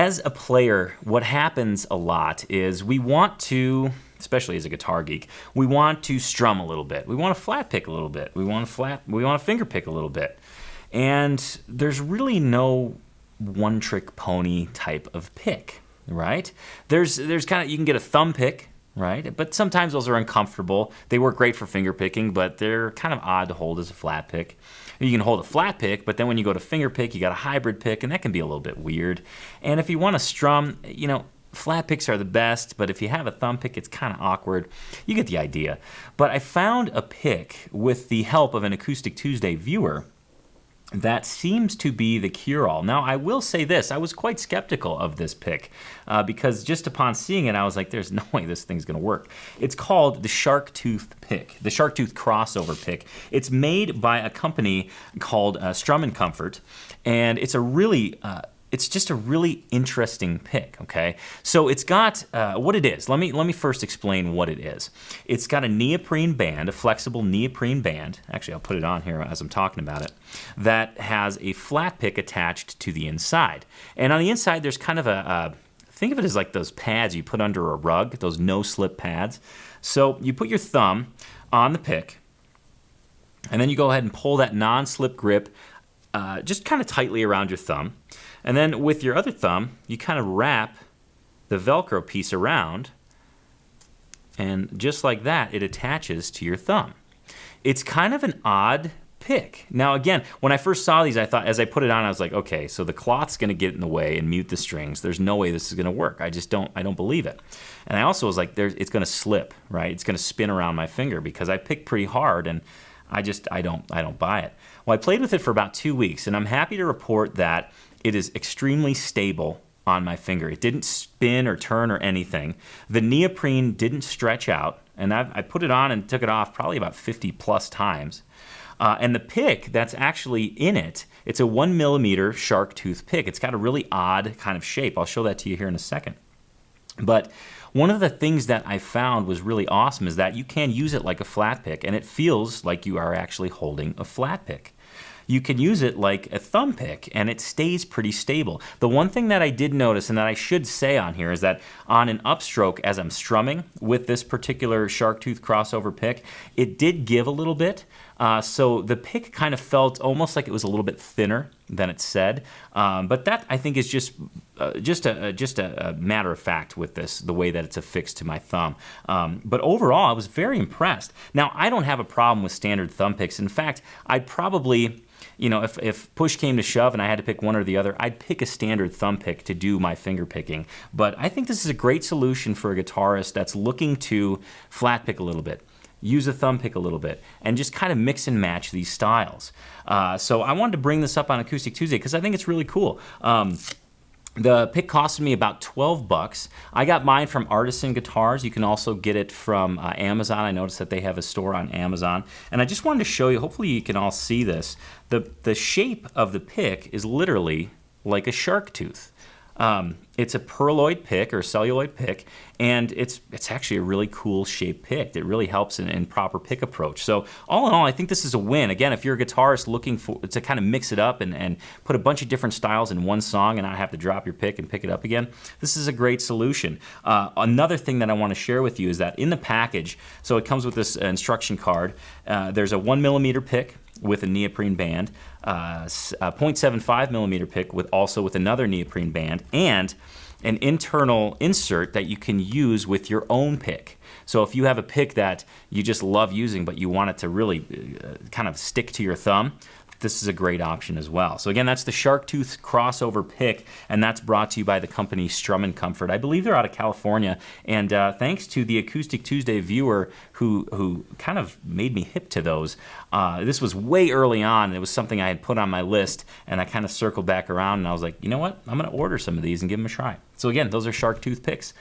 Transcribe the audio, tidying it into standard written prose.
as a player, what happens a lot is we want to, especially as a guitar geek, we want to strum a little bit. We want to flat pick a little bit. We want to finger pick a little bit. And there's really no one-trick pony type of pick, right? There's kind of, you can get a thumb pick, right? But sometimes those are uncomfortable. They work great for finger picking, but they're kind of odd to hold as a flat pick. You can hold a flat pick, but then when you go to finger pick, you got a hybrid pick, and that can be a little bit weird. And if you want to strum, you know, flat picks are the best, but if you have a thumb pick, it's kind of awkward. You get the idea. But I found a pick with the help of an Acoustic Tuesday viewer that seems to be the cure-all. Now, I will say this. I was quite skeptical of this pick because just upon seeing it, I was like, there's no way this thing's going to work. It's called the Sharktooth pick, the Sharktooth crossover pick. It's made by a company called Strum'N'Comfort, and it's a really... it's just a really interesting pick, okay? So it's got what it is. Let me first explain what it is. It's got a neoprene band, a flexible neoprene band. Actually, I'll put it on here as I'm talking about it. That has a flat pick attached to the inside. And on the inside, there's kind of think of it as like those pads you put under a rug, those no-slip pads. So you put your thumb on the pick, and then you go ahead and pull that non-slip grip just kind of tightly around your thumb. And then with your other thumb, you kind of wrap the Velcro piece around, and just like that, it attaches to your thumb. It's kind of an odd pick. Now again, when I first saw these, I thought, as I put it on, I was like, okay, so the cloth's gonna get in the way and mute the strings. There's no way this is gonna work. I don't believe it. And I also was like, it's gonna slip, right? It's gonna spin around my finger because I pick pretty hard, and I don't buy it. Well, I played with it for about 2 weeks, and I'm happy to report that it is extremely stable on my finger. It didn't spin or turn or anything. The neoprene didn't stretch out, and I put it on and took it off probably about 50 plus times. And the pick that's actually in it, it's a 1mm Sharktooth pick. It's got a really odd kind of shape. I'll show that to you here in a second. But one of the things that I found was really awesome is that you can use it like a flat pick, and it feels like you are actually holding a flat pick. You can use it like a thumb pick, and it stays pretty stable. The one thing that I did notice, and that I should say on here, is that on an upstroke, as I'm strumming with this particular Sharktooth crossover pick, it did give a little bit. So the pick kind of felt almost like it was a little bit thinner than it said. But that, I think, is just a matter of fact with this, the way that it's affixed to my thumb. But overall, I was very impressed. Now, I don't have a problem with standard thumb picks. In fact, I'd probably... You know, if push came to shove and I had to pick one or the other, I'd pick a standard thumb pick to do my finger picking. But I think this is a great solution for a guitarist that's looking to flat pick a little bit, use a thumb pick a little bit, and just kind of mix and match these styles. So I wanted to bring this up on Acoustic Tuesday because I think it's really cool. The pick costed me about 12 bucks. I got mine from Artisan Guitars. You can also get it from Amazon. I noticed that they have a store on Amazon. And I just wanted to show you, hopefully you can all see this. The shape of the pick is literally like a shark tooth. It's a pearloid pick or celluloid pick, and it's actually a really cool shaped pick. It really helps in proper pick approach. So all in all, I think this is a win. Again, if you're a guitarist looking to kind of mix it up and put a bunch of different styles in one song and not have to drop your pick and pick it up again, this is a great solution. Another thing that I want to share with you is that in the package, so it comes with this instruction card, there's a 1mm pick with a neoprene band, a 0.75mm pick with another neoprene band, and an internal insert that you can use with your own pick. So if you have a pick that you just love using but you want it to really kind of stick to your thumb, this is a great option as well. So again, that's the Sharktooth crossover pick, and that's brought to you by the company Strum'N'Comfort. I believe they're out of California, and thanks to the Acoustic Tuesday viewer who kind of made me hip to those. This was way early on. It was something I had put on my list, and I kind of circled back around, and I was like, you know what? I'm going to order some of these and give them a try. So again, those are Sharktooth picks.